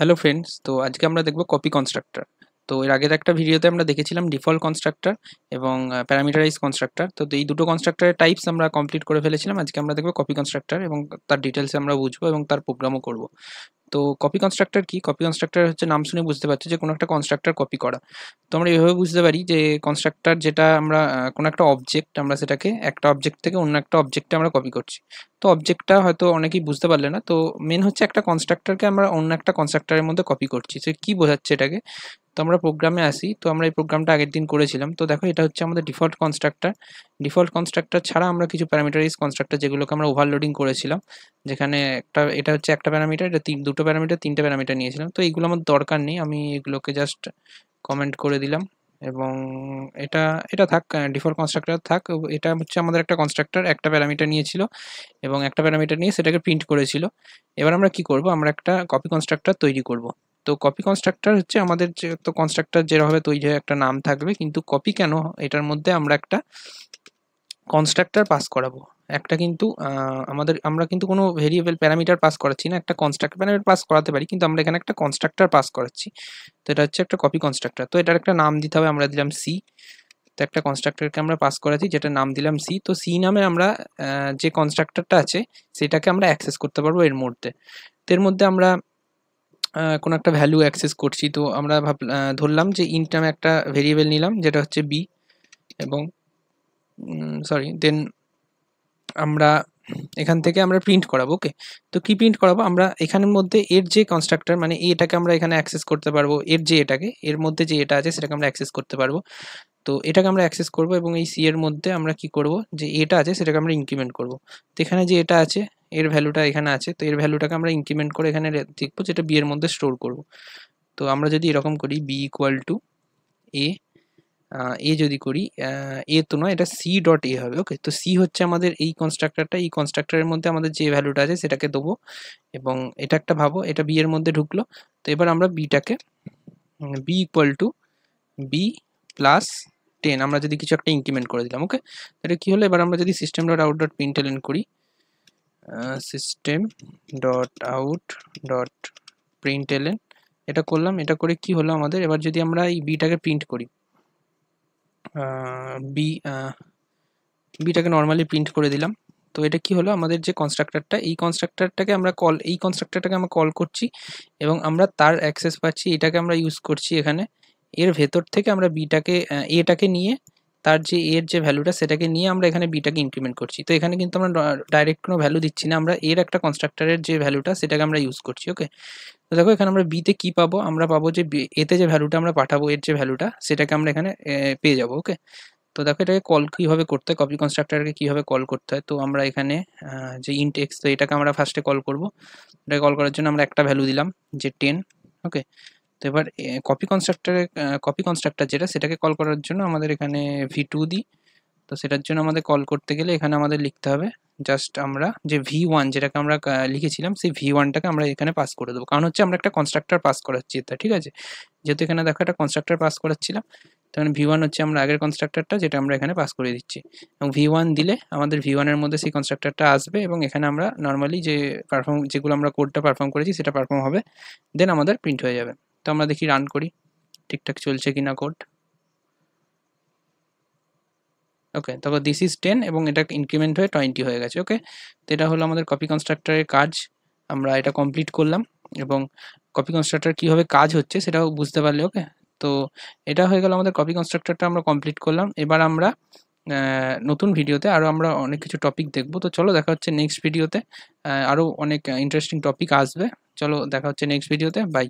Hello friends, তো আজকে আমরা দেখব কপি কনস্ট্রাক্টর। তো এর আগের একটা ভিডিওতে আমরা দেখেছিলাম ডিফল্ট কনস্ট্রাক্টর এবং প্যারামিটারাইজ কনস্ট্রাক্টর। তো এই দুটো কনস্ট্রাক্টরের টাইপস আমরা কমপ্লিট করে ফেলেছিলাম। আজকে আমরা দেখব কপি কনস্ট্রাক্টর এবং তার ডিটেলসে আমরা বুঝবো এবং তার প্রোগ্রামও করব। তো কপি কনস্ট্রাক্টর কি? কপি কনস্ট্রাক্টর হচ্ছে নাম শুনে বুঝতে পারছি যে কোনো একটা কনস্ট্রাক্টর কপি করা। তো আমরা এভাবে বুঝতে পারি যে কনস্ট্রাক্টর যেটা আমরা কোনো একটা অবজেক্ট আমরা সেটাকে একটা অবজেক্ট থেকে অন্য একটা অবজেক্টে আমরা কপি করছি। তো অবজেক্টটা হয়তো অনেকেই বুঝতে পারলে না। তো মেন হচ্ছে একটা কনস্ট্রাক্টরকে আমরা অন্য একটা কনস্ট্রাক্টরের মধ্যে কপি করছি। সে কি বোঝাচ্ছে এটাকে? তো আমরা প্রোগ্রামে আসি। তো আমরা এই প্রোগ্রামটা আগের দিন করেছিলাম। তো দেখো এটা হচ্ছে আমাদের ডিফল্ট কনস্ট্রাক্টর। ডিফল্ট কনস্ট্রাক্টর ছাড়া আমরা কিছু প্যারামিটারাইজ কনস্ট্রাক্টর যেগুলোকে আমরা ওভারলোডিং করেছিলাম। যেখানে এটা হচ্ছে একটা প্যারামিটার, এটা দুটো প্যারামিটার, তিনটে প্যারামিটার নিয়েছিলাম। তো এইগুলো আমার দরকার নেই, আমি এগুলোকে জাস্ট কমেন্ট করে দিলাম এবং এটা এটা থাক, ডিফল্ট কনস্ট্রাক্টর থাক। এটা হচ্ছে আমাদের একটা কনস্ট্রাক্টর একটা প্যারামিটার নিয়েছিল এবং একটা প্যারামিটার নিয়ে সেটাকে প্রিন্ট করেছিল। এবার আমরা কি করব, আমরা একটা কপি কনস্ট্রাক্টর তৈরি করব। তো কপি কনস্ট্রাক্টর হচ্ছে আমাদের যে তো কনস্ট্রাক্টর যেভাবে তৈরি হয় একটা নাম থাকবে, কিন্তু কপি কেন, এটার মধ্যে আমরা একটা কনস্ট্রাক্টর পাস করাবো। একটা কিন্তু আমরা কিন্তু কোনো ভেরিয়েবল প্যারামিটার পাস করাচ্ছি না, একটা কনস্ট্রাক্টর প্যারামিটার পাস করাতে পারি, কিন্তু আমরা এখানে একটা কনস্ট্রাক্টর পাস করাচ্ছি। তো এটা হচ্ছে একটা কপি কনস্ট্রাক্টর। তো এটার একটা নাম দিতে হবে, আমরা দিলাম সি। তো একটা কনস্ট্রাক্টরকে আমরা পাস করাচ্ছি যেটার নাম দিলাম সি। তো সি নামে আমরা যে কনস্ট্রাক্টরটা আছে সেটাকে আমরা অ্যাক্সেস করতে পারবো এর মধ্যে। তো এর মধ্যে আমরা কোনো একটা ভ্যালু অ্যাক্সেস করছি। তো আমরা ধরলাম যে ইন্ট নামে একটা ভেরিয়েবল নিলাম যেটা হচ্ছে বি এবং দেন আমরা এখান থেকে আমরা প্রিন্ট করাবো। ওকে, তো কি প্রিন্ট করাবো, আমরা এখানের মধ্যে এর যে কনস্ট্রাক্টর মানে এটাকে আমরা এখানে অ্যাক্সেস করতে পারবো, এর যে এটাকে এর মধ্যে যে এটা আছে সেটাকে আমরা অ্যাক্সেস করতে পারবো। তো এটাকে আমরা অ্যাক্সেস করব এবং এই সি এর মধ্যে আমরা কি করব, যে এটা আছে সেটাকে আমরা ইনক্রিমেন্ট করব। তো এখানে যে এটা আছে এর ভ্যালুটা এখানে আছে, তো এর ভ্যালুটাকে আমরা ইনক্রিমেন্ট করে এখানে দেখবো যেটা বি এর মধ্যে স্টোর করব। তো আমরা যদি এরকম করি বি ইকুয়াল টু এ, যদি করি এ তো নয়, এটা সি ডট এ হবে। ওকে, তো সি হচ্ছে আমাদের এই কনস্ট্রাক্টরটা, এই কনস্ট্রাক্টরের মধ্যে আমাদের যে ভ্যালুটা আছে সেটাকে দেবো এবং এটা একটা ভাবো এটা বি এর মধ্যে ঢুকলো। তো এবার আমরা বিটাকে B equal to B plus 10 আমরা যদি কিছু একটা ইনক্রিমেন্ট করে দিলাম। ওকে, এটা কি হলো, এবার আমরা যদি system dot out dot println করি, system dot out dot println এটা করলাম, এটা করে কি হলো আমাদের, এবার যদি আমরা এই বিটাকে প্রিন্ট করি, বি বিটাকে নর্মালি প্রিন্ট করে দিলাম। তো এটা কি হলো, আমাদের যে কনস্ট্রাক্টরটা এই কনস্ট্রাক্টরটাকে আমরা এই কনস্ট্রাক্টরটাকে আমরা কল করছি এবং আমরা তার অ্যাক্সেস পাচ্ছি, এটাকে আমরা ইউজ করছি এখানে। এর ভেতর থেকে আমরা বিটাকে এটাকে নিয়ে তার যে এর যে ভ্যালুটা সেটাকে নিয়ে আমরা এখানে বিটাকে ইনক্রিমেন্ট করছি। তো এখানে কিন্তু আমরা ডাইরেক্ট কোনো ভ্যালু দিচ্ছি না, আমরা এর একটা কনস্ট্রাক্টরের যে ভ্যালুটা সেটাকে আমরা ইউজ করছি। ওকে, তো দেখো এখানে আমরা বিতে কি পাবো, আমরা পাবো যে এতে যে ভ্যালুটা আমরা পাঠাবো এর যে ভ্যালুটা সেটাকে আমরা এখানে পেয়ে যাবো। ওকে, তো দেখো এটাকে কল কীভাবে করতে হয়, কপি কনস্ট্রাক্টরকে কীভাবে কল করতে হয়। তো আমরা এখানে যে ইন্ট এক্স, তো এটাকে আমরা ফার্স্টে কল করব। এটাকে কল করার জন্য আমরা একটা ভ্যালু দিলাম যে 10। ওকে, তো এবার কপি কনস্ট্রাক্টর যেটা সেটাকে কল করার জন্য আমাদের এখানে v2 দিই। তো সেটার জন্য আমাদের কল করতে গেলে এখানে আমাদের লিখতে হবে জাস্ট আমরা যে v1 যেটাকে আমরা লিখেছিলাম সেই v1টাকে আমরা এখানে পাস করে দেবো, কারণ হচ্ছে আমরা একটা কনস্ট্রাক্টর পাস করাচ্ছি এটা। ঠিক আছে, যেহেতু এখানে দেখো একটা কনস্ট্রাক্টর পাস করাচ্ছিলাম, তখন v1 হচ্ছে আমরা আগের কনস্ট্রাক্টরটা যেটা আমরা এখানে পাস করে দিচ্ছি এবং v1 দিলে আমাদের v1 এর মধ্যে সেই কনস্ট্রাক্টরটা আসবে এবং এখানে আমরা নর্মালি যে যেগুলো আমরা কোডটা পারফর্ম করেছি সেটা পারফর্ম হবে, দেন আমাদের প্রিন্ট হয়ে যাবে। তো আমরা দেখি রান করি ঠিকঠাক চলছে কিনা কোড। ওকে, তারপর দিস ইজ 10 এবং এটা ইনক্রিমেন্ট হয়ে 20 হয়ে গেছে। ওকে, তো এটা হলো আমাদের কপি কনস্ট্রাক্টরের কাজ, আমরা এটা কমপ্লিট করলাম এবং কপি কনস্ট্রাক্টর কীভাবে কাজ হচ্ছে সেটাও বুঝতে পারলে। ওকে, তো এটা হয়ে গেল আমাদের কপি কনস্ট্রাক্টরটা আমরা কমপ্লিট করলাম। এবার আমরা নতুন ভিডিওতে আরও আমরা অনেক কিছু টপিক দেখবো। তো চলো দেখা হচ্ছে নেক্সট ভিডিওতে, আরও অনেক ইন্টারেস্টিং টপিক আসবে। চলো দেখা হচ্ছে নেক্সট ভিডিওতে, বাই।